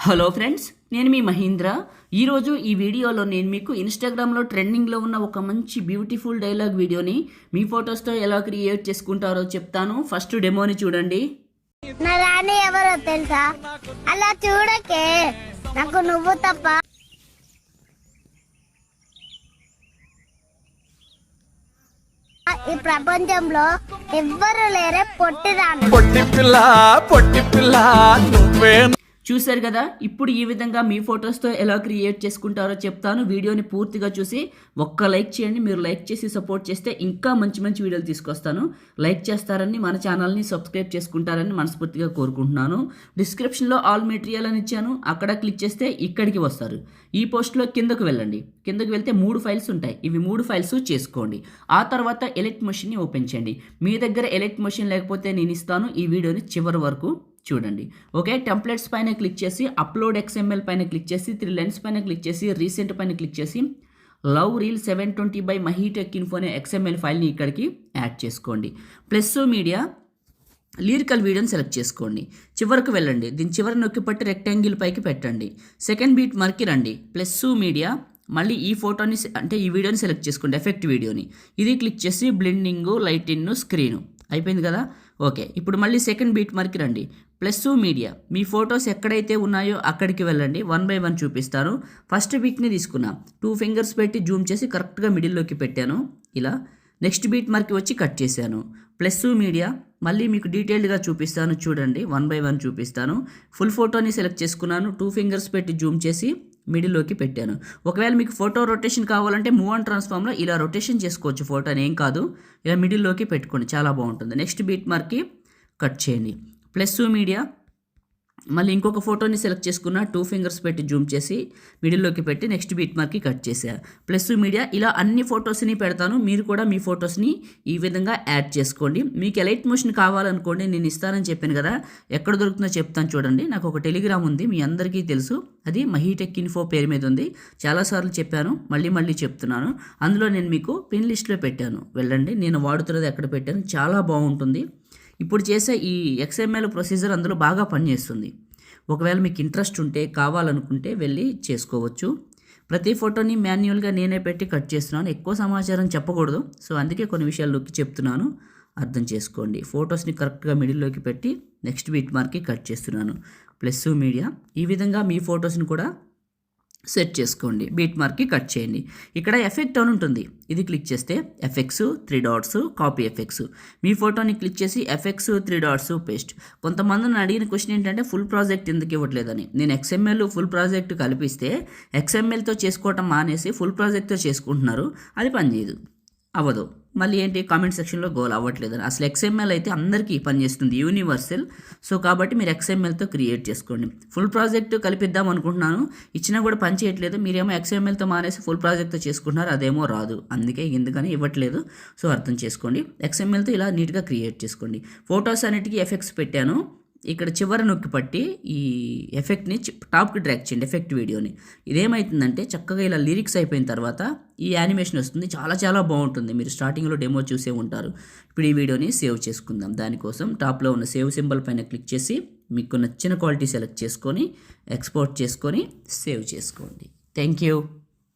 Hello friends, నేను మీ మహీంద్ర. ఈరోజు ఈ వీడియోలో నేను మీకు ఇన్స్టాగ్రామ్లో ట్రెండింగ్లో ఉన్న ఒక మంచి బ్యూటిఫుల్ డైలాగ్ వీడియోని మీ ఫొటోస్తో ఎలా క్రియేట్ చేసుకుంటారో చెప్తాను. ఫస్ట్ డెమోని చూడండి. నా రాణి ఎవరో తెలుసా? అలా చూడకే, నాకు నువ్వు తప్ప ఈ ప్రపంచంలో ఎవ్వరు లేరే. పొట్టి పిల్ల నువ్వే. చూశారు కదా, ఇప్పుడు ఈ విధంగా మీ ఫొటోస్తో ఎలా క్రియేట్ చేసుకుంటారో చెప్తాను. వీడియోని పూర్తిగా చూసి ఒక్క లైక్ చేయండి. మీరు లైక్ చేసి సపోర్ట్ చేస్తే ఇంకా మంచి మంచి వీడియోలు తీసుకొస్తాను. లైక్ చేస్తారని, మన ఛానల్ని సబ్స్క్రైబ్ చేసుకుంటారని మనస్ఫూర్తిగా కోరుకుంటున్నాను. డిస్క్రిప్షన్లో ఆల్ మెటీరియల్ అని ఇచ్చాను, అక్కడ క్లిక్ చేస్తే ఇక్కడికి వస్తారు. ఈ పోస్ట్లో కిందకు వెళ్ళండి. కిందకు వెళ్తే 3 ఫైల్స్ ఉంటాయి. ఇవి 3 ఫైల్స్ చేసుకోండి. ఆ తర్వాత ఎలెక్ట్ మెషిన్ని ఓపెన్ చేయండి. మీ దగ్గర ఎలెక్ట్ మెషిన్ లేకపోతే నేను ఇస్తాను. ఈ వీడియోని చివరి వరకు చూడండి. ఓకే, టెంప్లెట్స్ పైన క్లిక్ చేసి అప్లోడ్ XML పైన క్లిక్ చేసి 3 లైన్స్ పైన క్లిక్ చేసి రీసెంట్ పైన క్లిక్ చేసి love reel 720 by MahiTech info అనే XML ఫైల్ని ఇక్కడికి యాడ్ చేసుకోండి. ప్లస్ మీడియా లిరికల్ వీడియోని సెలెక్ట్ చేసుకోండి. చివరకు వెళ్ళండి. దీని చివరి నొక్కి పట్టి రెక్టాంగిల్ పైకి పెట్టండి. సెకండ్ బీట్ మార్కి రండి. ప్లస్ మీడియా మళ్ళీ ఈ ఫోటోని అంటే ఈ వీడియోని సెలెక్ట్ చేసుకోండి, ఎఫెక్ట్ వీడియోని. ఇది క్లిక్ చేసి బ్లెండింగ్, లైటింగ్, స్క్రీను అయిపోయింది కదా. ఓకే, ఇప్పుడు మళ్ళీ సెకండ్ బీట్ మార్కి రండి. ప్లస్ మీడియా మీ ఫొటోస్ ఎక్కడైతే ఉన్నాయో అక్కడికి వెళ్ళండి. 1 by 1 చూపిస్తాను. ఫస్ట్ బీట్ని తీసుకున్నా, 2 ఫింగర్స్ పెట్టి జూమ్ చేసి కరెక్ట్గా మిడిల్లోకి పెట్టాను ఇలా. నెక్స్ట్ బీట్ మార్కి వచ్చి కట్ చేశాను. ప్లస్ మీడియా మళ్ళీ మీకు డీటెయిల్డ్గా చూపిస్తాను చూడండి. 1 by 1 చూపిస్తాను. ఫుల్ ఫోటోని సెలెక్ట్ చేసుకున్నాను, 2 ఫింగర్స్ పెట్టి జూమ్ చేసి మిడిల్లోకి పెట్టాను. ఒకవేళ మీకు ఫోటో రొటేషన్ కావాలంటే మూవ్ అండ్ ట్రాన్స్ఫార్మ్లో ఇలా రొటేషన్ చేసుకోవచ్చు. ఫోటోని ఏం కాదు, ఇలా మిడిల్లోకి పెట్టుకోండి, చాలా బాగుంటుంది. నెక్స్ట్ బీట్ మార్కి కట్ చేయండి. ప్లస్ మీడియా మళ్ళీ ఇంకొక ఫోటోని సెలెక్ట్ చేసుకున్న, 2 ఫింగర్స్ పెట్టి జూమ్ చేసి మిడిల్లోకి పెట్టి నెక్స్ట్ బీట్ మార్కి కట్ చేసా. ప్లస్ మీడియా ఇలా అన్ని ఫొటోస్ని పెడతాను. మీరు కూడా మీ ఫొటోస్ని ఈ విధంగా యాడ్ చేసుకోండి. మీకు ఎలైట్ మోషన్ కావాలనుకోండి, నేను ఇస్తానని చెప్పాను కదా, ఎక్కడ దొరుకుతుందో చెప్తాను చూడండి. నాకు ఒక టెలిగ్రామ్ ఉంది, మీ అందరికీ తెలుసు, అది మహీటెక్ ఇన్ఫో పేరు మీద ఉంది. చాలాసార్లు చెప్పాను, మళ్ళీ చెప్తున్నాను. అందులో నేను మీకు పిన్ లిస్ట్లో పెట్టాను, వెళ్ళండి. నేను వాడుతున్నది ఎక్కడ పెట్టాను, చాలా బాగుంటుంది. ఇప్పుడు చేసే ఈ XML ప్రొసీజర్ అందులో బాగా పనిచేస్తుంది. ఒకవేళ మీకు ఇంట్రెస్ట్ ఉంటే, కావాలనుకుంటే వెళ్ళి చేసుకోవచ్చు. ప్రతి ఫోటోని మాన్యువల్గా నేనే పెట్టి కట్ చేస్తున్నాను. ఎక్కువ సమాచారం చెప్పకూడదు, సో అందుకే కొన్ని విషయాలు నొక్కి చెప్తున్నాను, అర్థం చేసుకోండి. ఫొటోస్ని కరెక్ట్గా మిడిల్లోకి పెట్టి నెక్స్ట్ బీట్ మార్కి కట్ చేస్తున్నాను. ప్లస్ మీడియా ఈ విధంగా మీ ఫొటోస్ని కూడా సెట్ చేసుకోండి. బీట్ మార్క్కి కట్ చేయండి. ఇక్కడ ఎఫెక్ట్ అని ఉంటుంది, ఇది క్లిక్ చేస్తే ఎఫెక్ట్స్ 3 డాట్స్ కాపీ ఎఫెక్ట్స్. మీ ఫోటోని క్లిక్ చేసి ఎఫెక్ట్స్ 3 డాట్స్ పేస్ట్. కొంతమందిని అడిగిన క్వశ్చన్ ఏంటంటే ఫుల్ ప్రాజెక్ట్ ఎందుకు ఇవ్వట్లేదని. నేను XML ఫుల్ ప్రాజెక్ట్ కలిపిస్తే XMLతో చేసుకోవటం మానేసి ఫుల్ ప్రాజెక్ట్తో చేసుకుంటున్నారు, అది పనిచేయదు, అవ్వదు. మళ్ళీ ఏంటి కామెంట్ సెక్షన్లో గోల్ అవ్వట్లేదని. అసలు XML అయితే అందరికీ పనిచేస్తుంది, యూనివర్సల్. సో కాబట్టి మీరు XMLతో క్రియేట్ చేసుకోండి. ఫుల్ ప్రాజెక్ట్ కలిపిద్దాం అనుకుంటున్నాను, ఇచ్చినా కూడా పని చేయట్లేదు. మీరేమో XMLతో మానేసి ఫుల్ ప్రాజెక్ట్తో చేసుకుంటున్నారు, అదేమో రాదు. అందుకే ఎందుకని ఇవ్వట్లేదు, సో అర్థం చేసుకోండి. XMLతో ఇలా నీట్గా క్రియేట్ చేసుకోండి. ఫొటోస్ అన్నిటికీ ఎఫెక్ట్స్ పెట్టాను. ఇక్కడ చివరి నొక్కి పట్టి ఈ ఎఫెక్ట్ని టాప్కి డ్రాగ్ చేయండి, ఎఫెక్ట్ వీడియోని. ఇదేమవుతుందంటే చక్కగా ఇలా లిరిక్స్ అయిపోయిన తర్వాత ఈ యానిమేషన్ వస్తుంది, చాలా బాగుంటుంది. మీరు స్టార్టింగ్లో డెమో చూసే ఉంటారు. ఇప్పుడు ఈ వీడియోని సేవ్ చేసుకుందాం. దానికోసం టాప్లో ఉన్న సేవ్ సింబల్ పైన క్లిక్ చేసి మీకు నచ్చిన క్వాలిటీ సెలెక్ట్ చేసుకొని ఎక్స్పోర్ట్ చేసుకొని సేవ్ చేసుకోండి. Thank you.